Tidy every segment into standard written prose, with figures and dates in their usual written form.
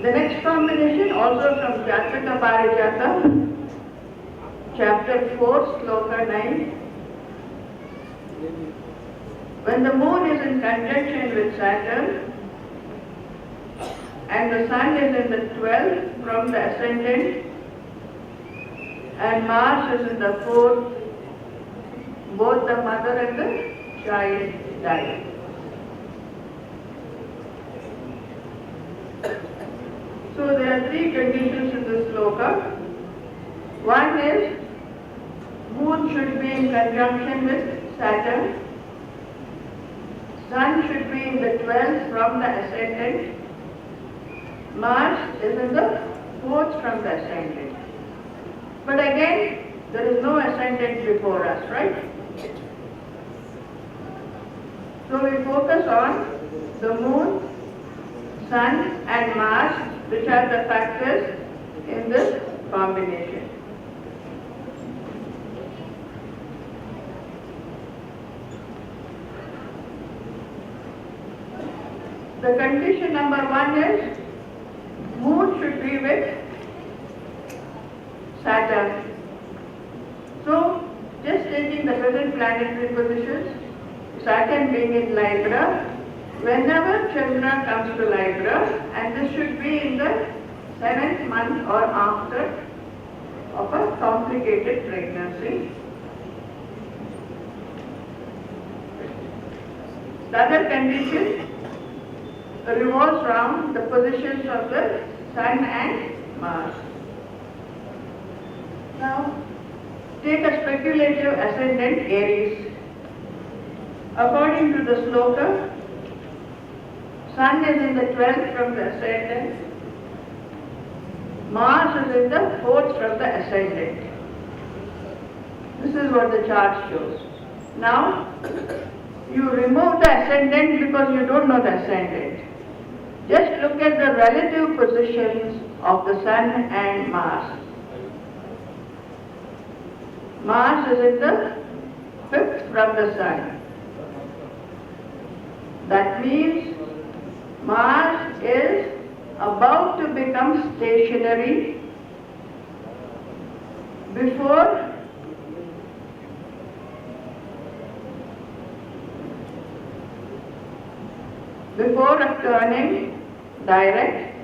The next combination also from Jataka Parijata, chapter 4, sloka 9. When the moon is in conjunction with Saturn and the sun is in the 12th from the ascendant and Mars is in the 4th, both the mother and the child die. So there are three conditions in this sloka. One is moon should be in conjunction with Saturn. Sun should be in the 12th from the ascendant. Mars is in the 4th from the ascendant. But again, there is no ascendant before us, right? So we focus on the moon, sun and Mars, which are the factors in this combination. The condition number 1 is moon should be with Saturn. So, just taking the present planetary positions, Saturn being in Libra, whenever Chandra comes to Libra, and this should be in the 7th month or after of a complicated pregnancy. The other condition revolves around the positions of the Sun and Mars. Now, take a speculative ascendant Aries. According to the sloka, Sun is in the 12th from the ascendant, Mars is in the 4th from the ascendant. This is what the chart shows. Now, you remove the ascendant because you don't know the ascendant. Just look at the relative positions of the Sun and Mars. Mars is in the 5th from the Sun. That means Mars is about to become stationary before turning direct.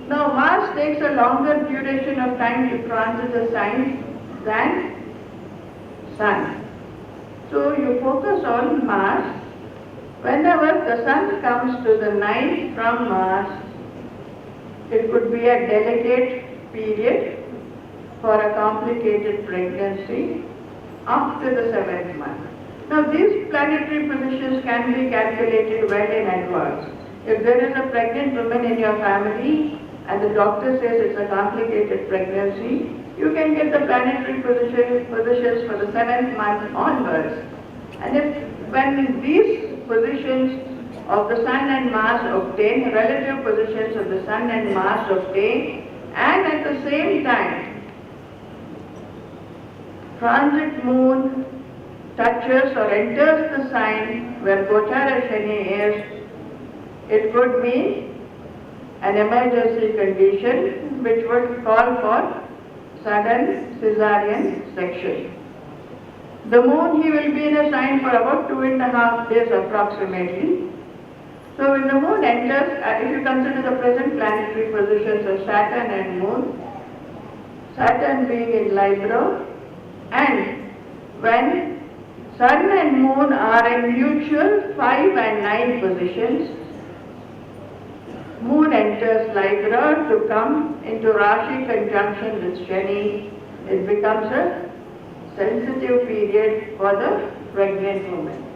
Now Mars takes a longer duration of time to transit the sign than Sun. So you focus on Mars. Whenever the Sun comes to the 9th from Mars, it could be a delicate period for a complicated pregnancy after the 7th month. Now these planetary positions can be calculated well in advance. If there is a pregnant woman in your family and the doctor says it's a complicated pregnancy, you can get the planetary positions for the 7th month onwards. And when these positions of the Sun and Mars obtain, relative positions of the Sun and Mars obtain, and at the same time, transit moon touches or enters the sign where Gochara Shani is, it could mean an emergency condition which would call for sudden cesarean section. The moon, he will be in a sign for about 2.5 days approximately. So when the moon enters, if you consider the present planetary positions of Saturn and moon, Saturn being in Libra, and when Sun and moon are in mutual 5 and 9 positions, moon enters Libra to come into Rashi conjunction with Shani. It becomes a sensitive period for the pregnant woman.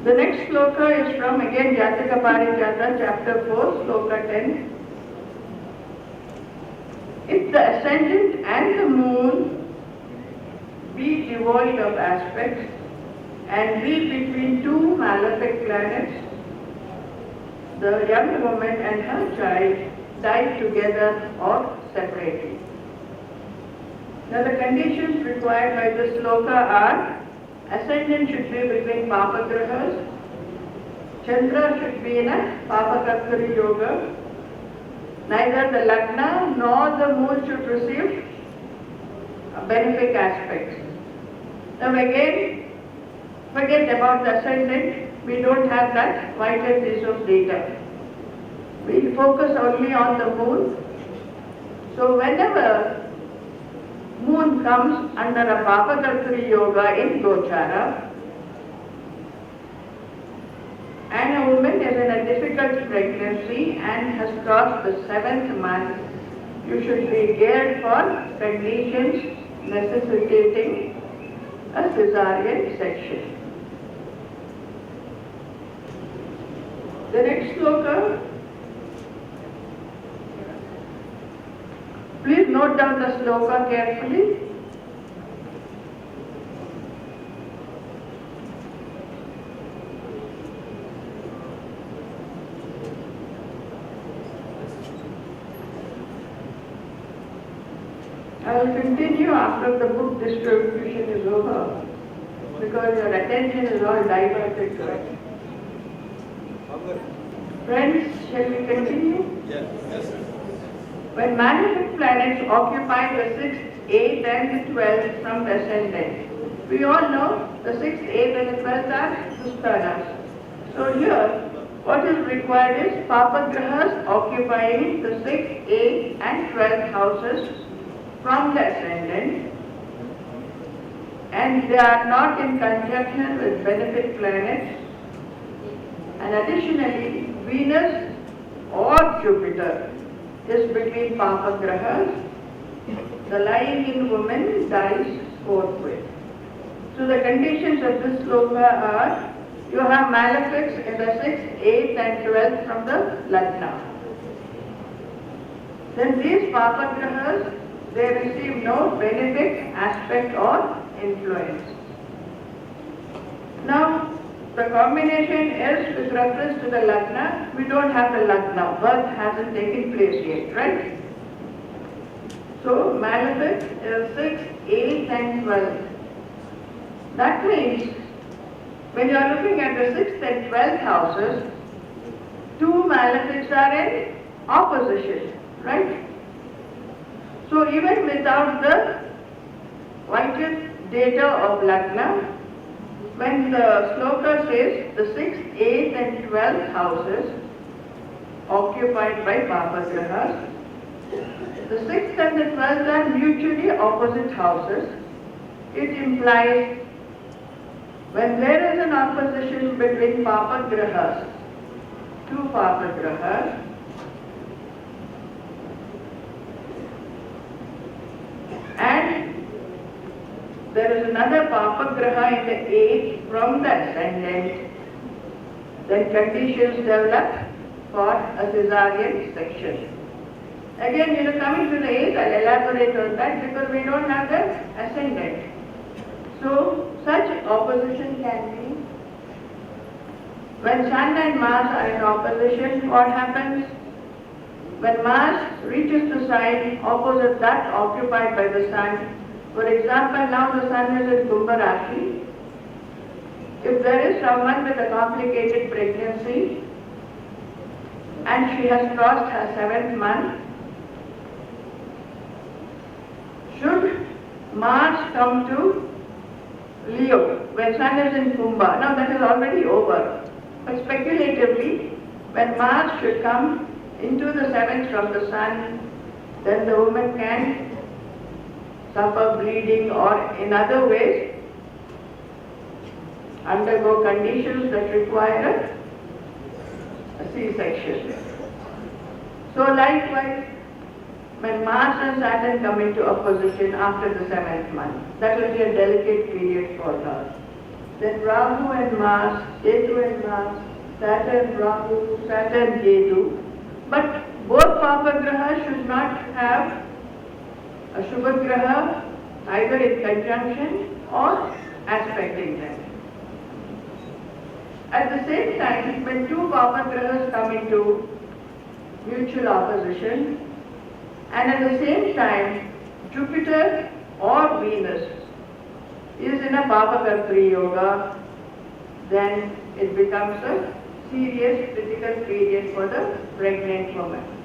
The next sloka is from again Jataka Parijata, chapter 4, sloka 10. If the ascendant and the moon be devoid of aspects and be between two malefic planets, the young woman and her child die together or separately. Now the conditions required by this sloka are: ascendant should be between Papagrahas, Chandra should be in a Papakarkari yoga, neither the Lagna nor the moon should receive benefic aspects. Now again, forget about the ascendant, we don't have that vital piece of data. We focus only on the moon. So whenever moon comes under a Papakarkari yoga in Gochara, and a woman is in a difficult pregnancy and has crossed the 7th month, you should be geared for conditions necessitating a cesarean section. The next sloka, please note down the sloka carefully. I will continue after the book distribution is over, because your attention is all diverted to it. Friends, shall we continue? Yes. When malefic planets occupy the 6th, 8th and the 12th from the ascendant, we all know the 6th, 8th and the 12th are Dustanas. So here, what is required is Papagrahas occupying the 6th, 8th and 12th houses from the ascendant, and they are not in conjunction with benefic planets, and additionally Venus or Jupiter is between Papagrahas, the lying-in woman dies forthwith. So the conditions of this sloka are: you have malefics in the 6th, 8th and 12th from the Lagna. Then these Papagrahas, they receive no benefic aspect or influence. Now, the combination is with reference to the Lagna. We don't have the Lagna. Birth hasn't taken place yet, right? So, malefic is 6th, 8th and 12th. That means, when you are looking at the 6th and 12th houses, two malefics are in opposition, right? So even without the vital data of Lagna, when the sloka says the 6th, 8th and 12th houses occupied by Papagrahas, the 6th and the 12th are mutually opposite houses. It implies when there is an opposition between Papagrahas, two Papagrahas, and there is another Papagraha in the 8th from the ascendant, then conditions develop for a cesarean section. Again, coming to the 8th, I'll elaborate on that because we don't have the ascendant. So, such opposition can be when Sun and Mars are in opposition. What happens? When Mars reaches the sign opposite that occupied by the Sun, for example, now the Sun is in Kumbha Rashi. If there is someone with a complicated pregnancy and she has crossed her 7th month, should Mars come to Leo when Sun is in Kumbha? Now that is already over. But speculatively, when Mars should come into the 7th from the Sun, then the woman can suffer bleeding or in other ways undergo conditions that require a C-section. So likewise, when Mars and Saturn come into opposition after the 7th month, that will be a delicate period for her. then Rahu and Mars, Ketu and Mars, Saturn, Rahu, Saturn, Ketu. But both Papa Grahas should not have a Shubha Graha either in conjunction or aspecting them. At the same time, when two Papa Grahas come into mutual opposition, and at the same time, Jupiter or Venus is in a Papa Kartri Yoga, then it becomes a serious critical period for the pregnant woman.